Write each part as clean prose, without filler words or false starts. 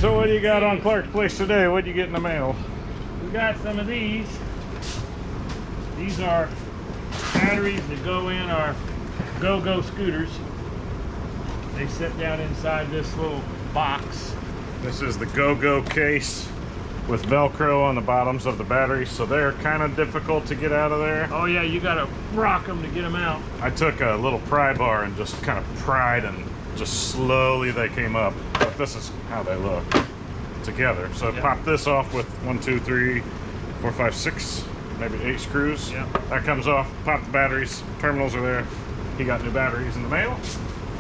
so what do you got on Clark's Place today? What did you get in the mail? We got some of these. These are batteries that go in our go-go scooters. They sit down inside this little box. This is the go-go case with Velcro on the bottoms of the batteries, so they're kind of difficult to get out of there. Oh yeah, you gotta rock them to get them out. I took a little pry bar and just kind of pried, and just slowly they came up. But this is how they look together. So Yep. Pop this off with 1, 2, 3, 4, 5, 6, maybe 8 screws. Yep. That comes off. Pop the batteries. Terminals are there. He got new batteries in the mail.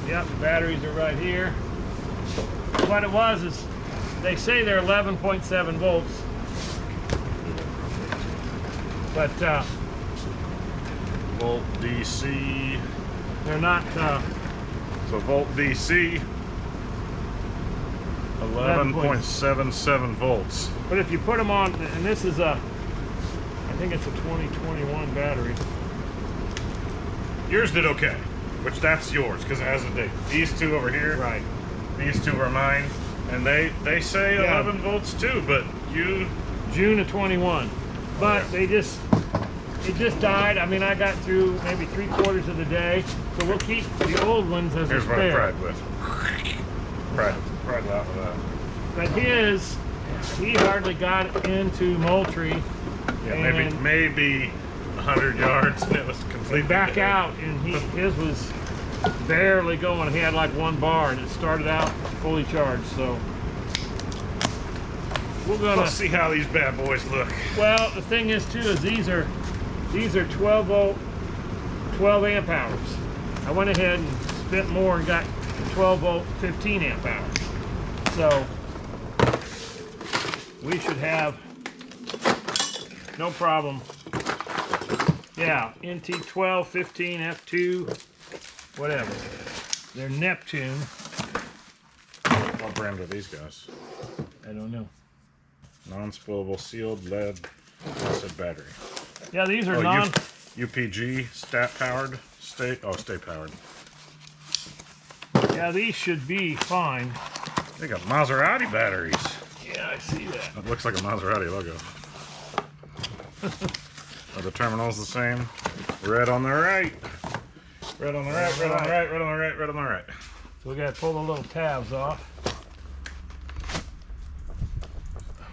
Yep, the batteries are right here. What it was is, they say they're 11.7 volts. But Volt DC. they're not, So volt DC. 11.77 volts. but if you put them on, and this is a, I think it's a 2021 battery. Yours did okay, which that's yours because it has a date. These two over here, Right. these two are mine, and they say Yeah. 11 volts too, but you... June of 21. But Okay. it just died. I mean, I got through maybe 3/4 of the day, so we'll keep the old ones as Here's a what I spare. pried with. Pried out with that. But he hardly got into Moultrie. Yeah, and maybe 100 yards, and it was completely back dead. out, and his was barely going. He had like 1 bar, and it started out fully charged. So we're gonna Let's see how these bad boys look. Well, the thing is too is these are 12 volt, 12 amp hours. I went ahead and spent more and got 12 volt, 15 amp hours. So we should have no problem. Yeah, NT 12, 15, F2, whatever. They're Neptune. What brand are these guys? I don't know. Non-spoilable sealed lead acid battery. Yeah, these are UPG stat powered. Stay powered. Yeah, these should be fine. They got Maserati batteries. Yeah, I see that. It looks like a Maserati logo. Are the terminals the same? Red on the right. Red on the right, red on the right, red on the right, red on the right. So we gotta pull the little tabs off.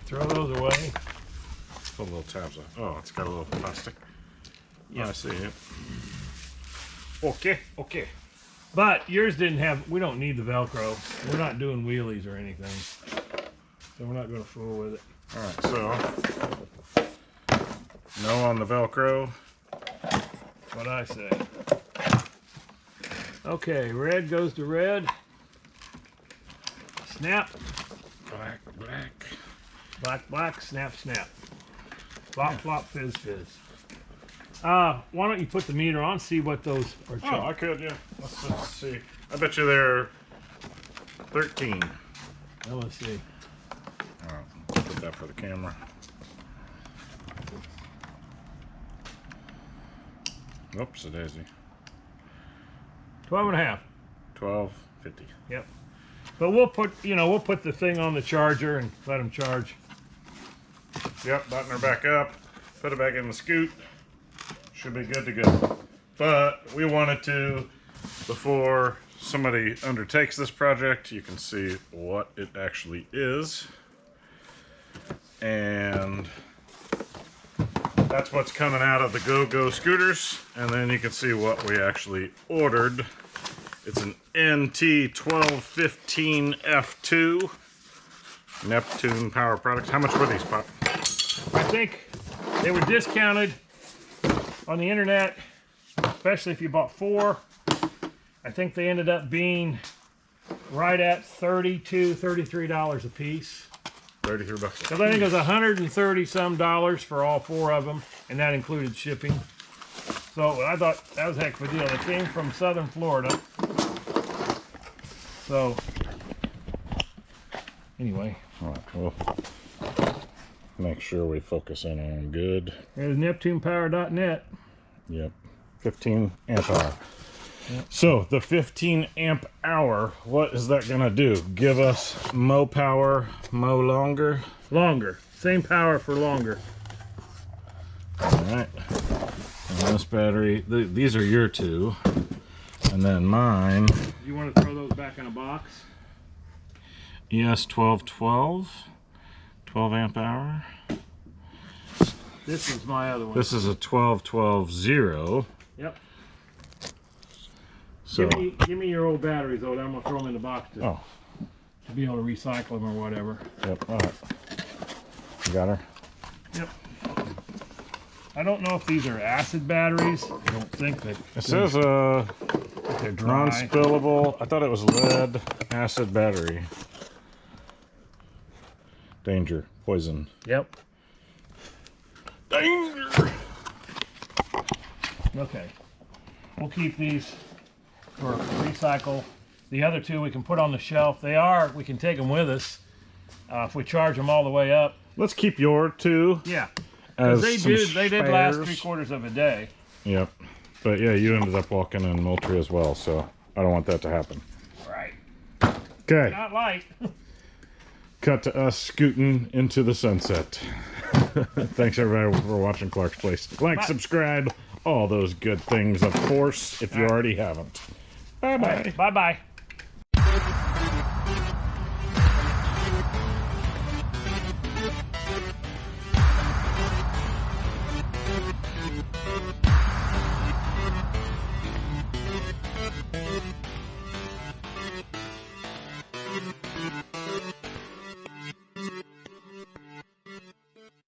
Throw those away. Pull the little tabs off. Oh, it's got a little plastic. Yeah, I see it. Okay, okay. But yours didn't have, we don't need the Velcro. We're not doing wheelies or anything. So we're not gonna fool with it. Alright, so no on the Velcro. That's what I say. Okay, red goes to red. Snap. Black, black. Black, black, snap, snap. Flop, flop, fizz, fizz. Why don't you put the meter on, see what those are Oh, I could, yeah. Let's see. I bet you they're 13. Now let's see. Alright, let's put that for the camera. Oops, a daisy. 12 and a half. 12.50. Yep. But we'll put the thing on the charger and let them charge. Yep, button her back up. Put it back in the scoot. Should be good to go. But we wanted to, before somebody undertakes this project, you can see what it actually is. And that's what's coming out of the go-go scooters. And then you can see what we actually ordered. It's an NT1215 F2 Neptune Power Products. How much were these, Pop? I think they were discounted on the internet, especially if you bought 4. I think they ended up being right at $32, $33 a piece. 33 bucks. Because I think it was $130 some for all 4 of them, and that included shipping. So I thought that was a heck of a deal. They came from southern Florida. So anyway. All right, well, make sure we focus in on them good. There's NeptunePower.net. Yep, 15 amp hour. So the 15 amp hour, what is that gonna do? Give us mo power, mo longer? Longer. Same power for longer. All right. And this battery, these are your two. And then mine. You want to throw those back in a box? ES 1212, 12 amp hour. This is my other one. This is a 1212-0. Yep. So, give me your old batteries, though. I'm going to throw them in the box to be able to recycle them or whatever. Yep, all right. You got her? Yep. I don't know if these are acid batteries. I don't think that. It says they're dry. non-spillable. I thought it was lead acid battery. Danger. Poison. Yep. Danger! Okay. We'll keep these for recycle. The other two we can put on the shelf. We can take them with us if we charge them all the way up. Let's keep your two. Yeah. As They did last spares. 3/4 of a day. Yep. But yeah, you ended up walking in Moultrie as well, so I don't want that to happen. Right. Okay. Not light. Cut to us scooting into the sunset. Thanks everybody for watching Clark's Place. Like, subscribe, all those good things, of course, if you already haven't. Bye-bye. Bye-bye.